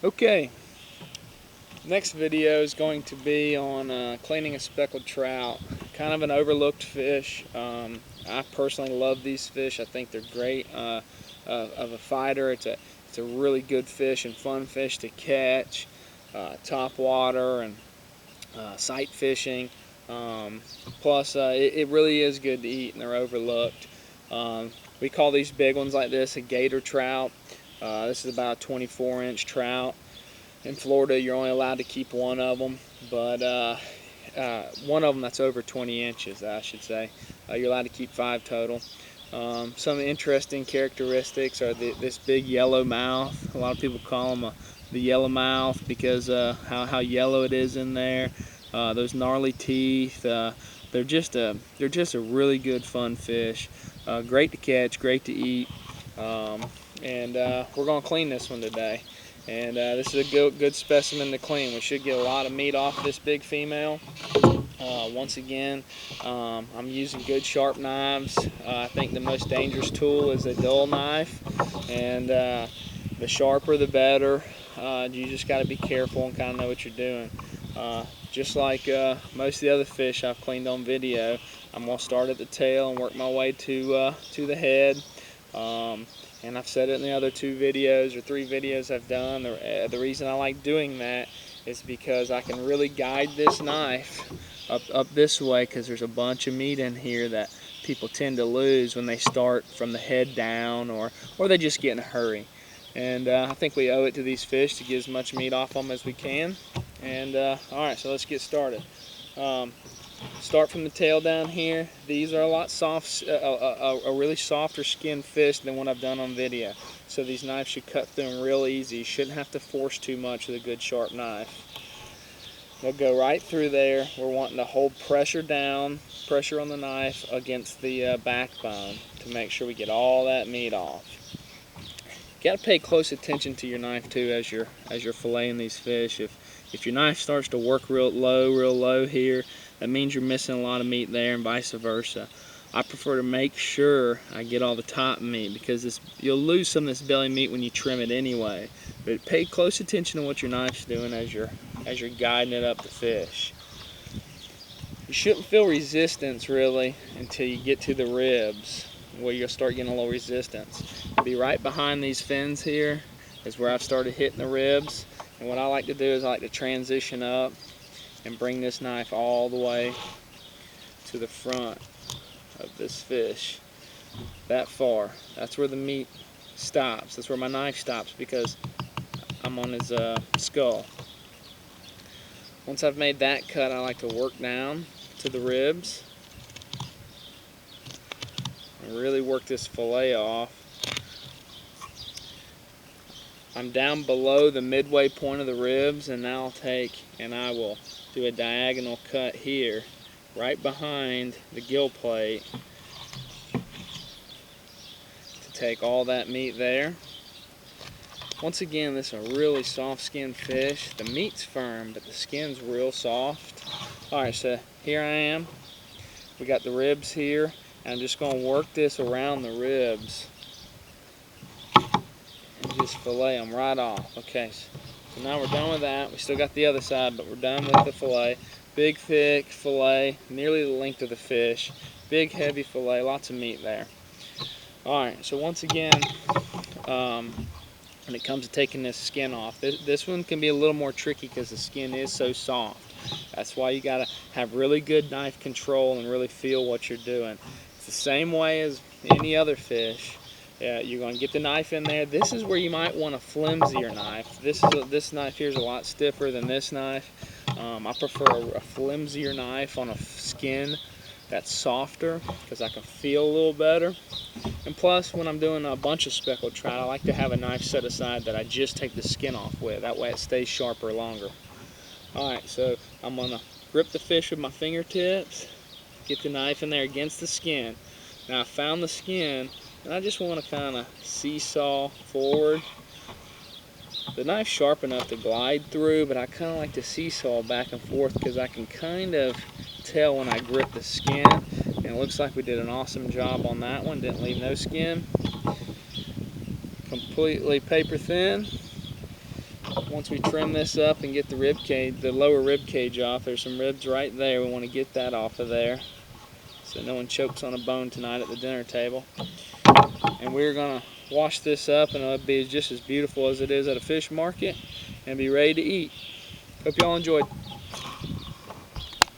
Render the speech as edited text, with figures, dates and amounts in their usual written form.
Okay, next video is going to be on cleaning a speckled trout. Kind of an overlooked fish. I personally love these fish. I think they're great of a fighter. It's a really good fish and fun fish to catch, top water and sight fishing. Plus, it really is good to eat, and they're overlooked. We call these big ones like this a gator trout. This is about a 24-inch trout. In Florida, you're only allowed to keep one of them, but one of them that's over 20 inches, I should say. You're allowed to keep 5 total. Some interesting characteristics are this big yellow mouth. A lot of people call them the yellow mouth because how yellow it is in there. Those gnarly teeth. They're just a really good fun fish. Great to catch, great to eat. And we're going to clean this one today. And this is a good specimen to clean. We should get a lot of meat off this big female. Once again, I'm using good sharp knives. I think the most dangerous tool is a dull knife, and the sharper the better. You just got to be careful and kind of know what you're doing. Just like most of the other fish I've cleaned on video, I'm going to start at the tail and work my way to the head. And I've said it in the other 2 videos or 3 videos I've done. The reason I like doing that is because I can really guide this knife up this way, because there's a bunch of meat in here that people tend to lose when they start from the head down, or they just get in a hurry. And I think we owe it to these fish to get as much meat off them as we can. And alright, so let's get started. Start from the tail down here. These are a lot a really softer skinned fish than what I've done on video. So these knives should cut through them real easy. You shouldn't have to force too much with a good sharp knife. They'll go right through there. We're wanting to hold pressure down, pressure on the knife against the backbone to make sure we get all that meat off. You got to pay close attention to your knife too as you're filleting these fish. If your knife starts to work real low here, that means you're missing a lot of meat there, and vice versa. I prefer to make sure I get all the top meat, because you'll lose some of this belly meat when you trim it anyway. But pay close attention to what your knife's doing as you're guiding it up the fish. You shouldn't feel resistance really until you get to the ribs, where you'll start getting a little resistance. It'll be right behind these fins here is where I've started hitting the ribs. And what I like to do is I like to transition up and bring this knife all the way to the front of this fish. That far. That's where the meat stops. That's where my knife stops, because I'm on his skull. Once I've made that cut, I like to work down to the ribs and really work this fillet off. I'm down below the midway point of the ribs, and now I will do a diagonal cut here, right behind the gill plate, to take all that meat there. Once again, this is a really soft skinned fish. The meat's firm, but the skin's real soft. Alright, so here I am. We got the ribs here, and I'm just going to work this around the ribs and just fillet them right off. Okay, so now we're done with that. We still got the other side, but we're done with the fillet. Big, thick fillet, nearly the length of the fish. Big, heavy fillet, lots of meat there. Alright, so once again, when it comes to taking this skin off, this one can be a little more tricky because the skin is so soft. That's why you got to have really good knife control and really feel what you're doing. It's the same way as any other fish. You're going to get the knife in there. This is where you might want a flimsier knife. This knife here is a lot stiffer than this knife. I prefer a flimsier knife on a skin that's softer, because I can feel a little better. And plus, when I'm doing a bunch of speckled trout, I like to have a knife set aside that I just take the skin off with. That way it stays sharper longer. Alright, so I'm going to grip the fish with my fingertips, get the knife in there against the skin. Now I found the skin, and I just want to kind of seesaw forward. The knife's sharp enough to glide through, but I kind of like to seesaw back and forth, because I can kind of tell when I grip the skin. And it looks like we did an awesome job on that one. Didn't leave no skin. Completely paper thin. once we trim this up and get the rib cage, the lower rib cage off, there's some ribs right there. We want to get that off of there so no one chokes on a bone tonight at the dinner table. And we're gonna wash this up, and it'll be just as beautiful as it is at a fish market, and be ready to eat. Hope y'all enjoyed.